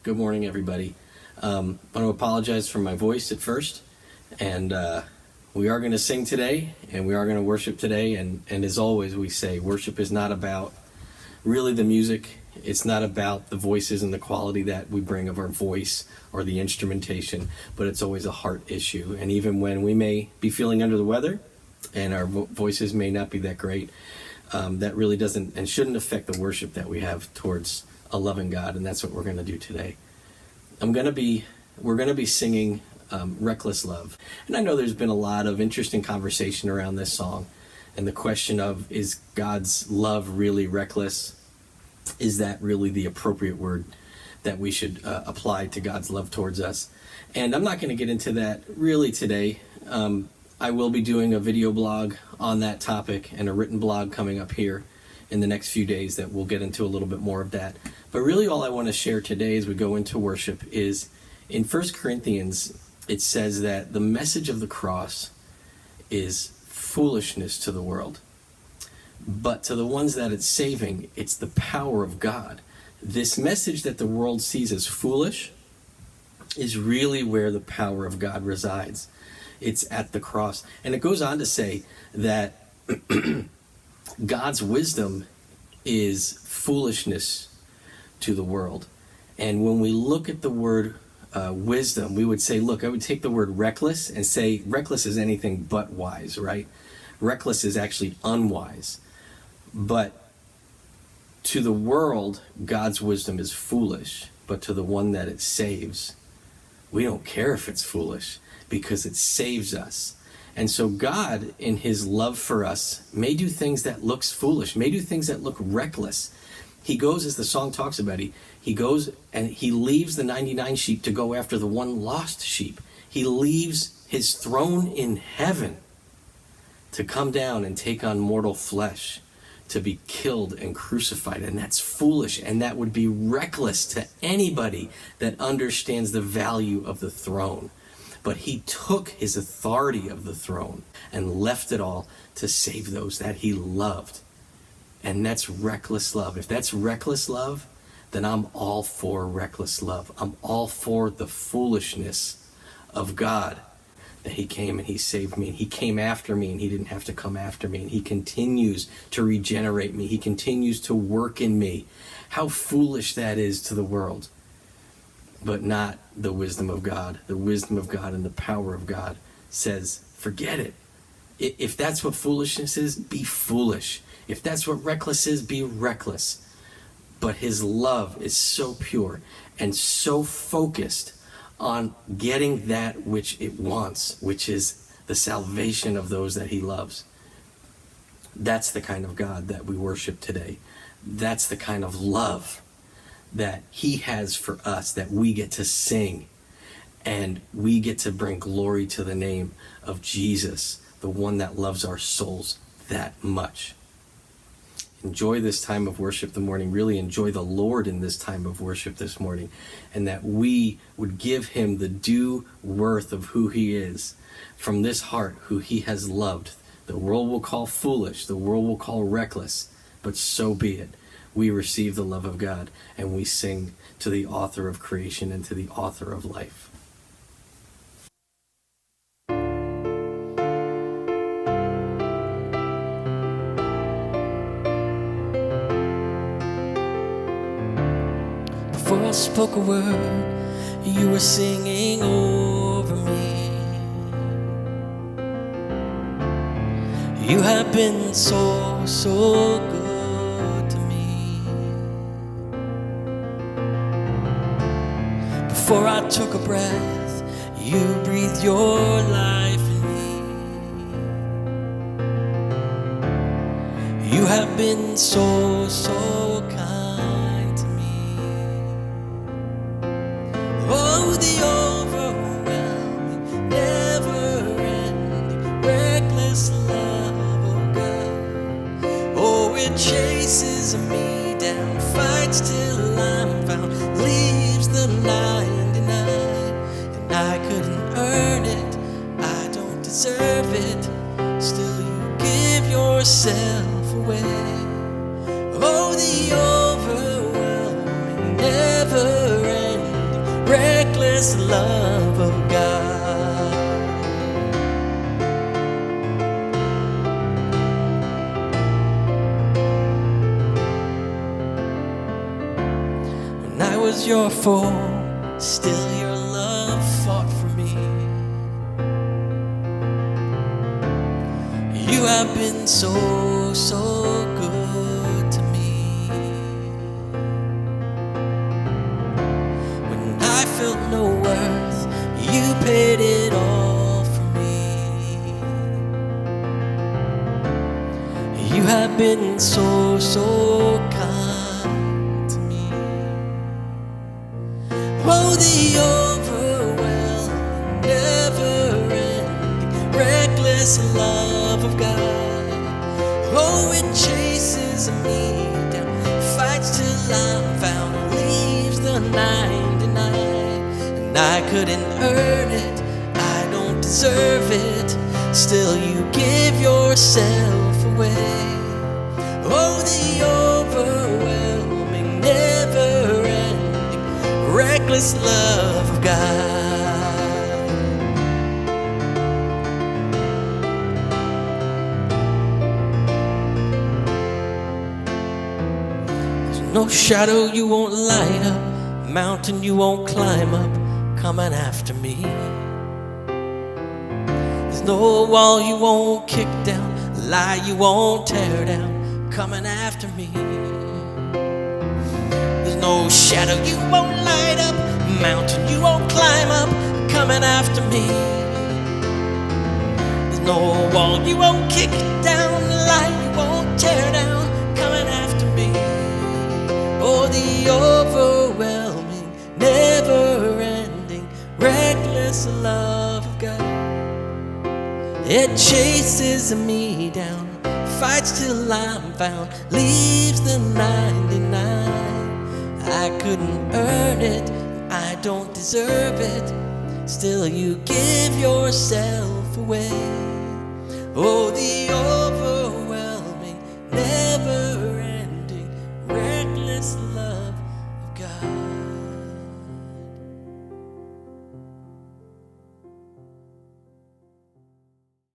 Good morning, everybody. I want to apologize for my voice at first, and we are going to sing today, and we are going to worship today, and as always we say, worship is not about really the music. It's not about the voices and the quality that we bring of our voice or the instrumentation, but it's always a heart issue. And even when we may be feeling under the weather and our voices may not be that great, that really doesn't and shouldn't affect the worship that we have towards a loving God, and that's what we're going to do today. We're going to be singing Reckless Love. And I know there's been a lot of interesting conversation around this song and the question of, is God's love really reckless? Is that really the appropriate word that we should apply to God's love towards us? And I'm not going to get into that really today. I will be doing a video blog on that topic and a written blog coming up here in the next few days that we'll get into a little bit more of that. But really all I want to share today as we go into worship is in 1 Corinthians, it says that the message of the cross is foolishness to the world. But to the ones that it's saving, it's the power of God. This message that the world sees as foolish is really where the power of God resides. It's at the cross. And it goes on to say that God's wisdom is foolishness to the world. And when we look at the word wisdom, we would say, look, I would take the word reckless and say reckless is anything but wise, right? Reckless is actually unwise. But to the world, God's wisdom is foolish. But to the one that it saves, we don't care if it's foolish because it saves us. And so God, in his love for us, may do things that looks foolish, may do things that look reckless. He goes, as the song talks about, he goes and he leaves the 99 sheep to go after the one lost sheep. He leaves his throne in heaven to come down and take on mortal flesh, to be killed and crucified. And that's foolish, and that would be reckless to anybody that understands the value of the throne. But he took his authority of the throne and left it all to save those that he loved. And that's reckless love. If that's reckless love, then I'm all for reckless love. I'm all for the foolishness of God, that he came and he saved me, and he came after me and he didn't have to come after me, and he continues to regenerate me. He continues to work in me. How foolish that is to the world. But not the wisdom of God. The wisdom of God and the power of God says, forget it. If that's what foolishness is, be foolish. If that's what reckless is, be reckless. But his love is so pure and so focused on getting that which it wants, which is the salvation of those that he loves. That's the kind of God that we worship today. That's the kind of love that he has for us, that we get to sing, and we get to bring glory to the name of Jesus, the one that loves our souls that much. Enjoy this time of worship this morning. Really enjoy the Lord in this time of worship this morning, and that we would give him the due worth of who he is from this heart, who he has loved. The world will call foolish, the world will call reckless, but so be it. We receive the love of God, and we sing to the author of creation and to the author of life. Before I spoke a word, you were singing over me. You have been so, so good to me. Before I took a breath, you breathed your life in me. You have been so, so kind to me. Oh, the overwhelming, never-ending, reckless love of God. Oh, it chases me down, fights till I'm found, leaves the 99, and I couldn't earn it, I don't deserve it, still you give yourself away. Oh, the overwhelming, never-ending, reckless love of God. When I was your foe, still your love fought for me. You have been so, so good to me. When I felt no worth, you paid it all for me. You have been so, so kind to me. Oh, the overwhelming, never-ending, reckless love of God. Oh, it chases me down, fights till I'm found, leaves the 99. And I couldn't earn it, I don't deserve it, still you give yourself away. Oh, the overwhelming, never-ending, reckless love of God. There's no shadow you won't light up, mountain you won't climb up, coming after me. There's no wall you won't kick down, lie you won't tear down, coming after me. There's no shadow you won't light up, mountain you won't climb up, coming after me. There's no wall you won't kick down, lie you won't tear down, coming after me. Oh, the overwhelming, never-ending, reckless love of God. It chases me down, fights till I'm found, leaves the 99. I couldn't earn it, I don't deserve it, still you give yourself away. Oh, the over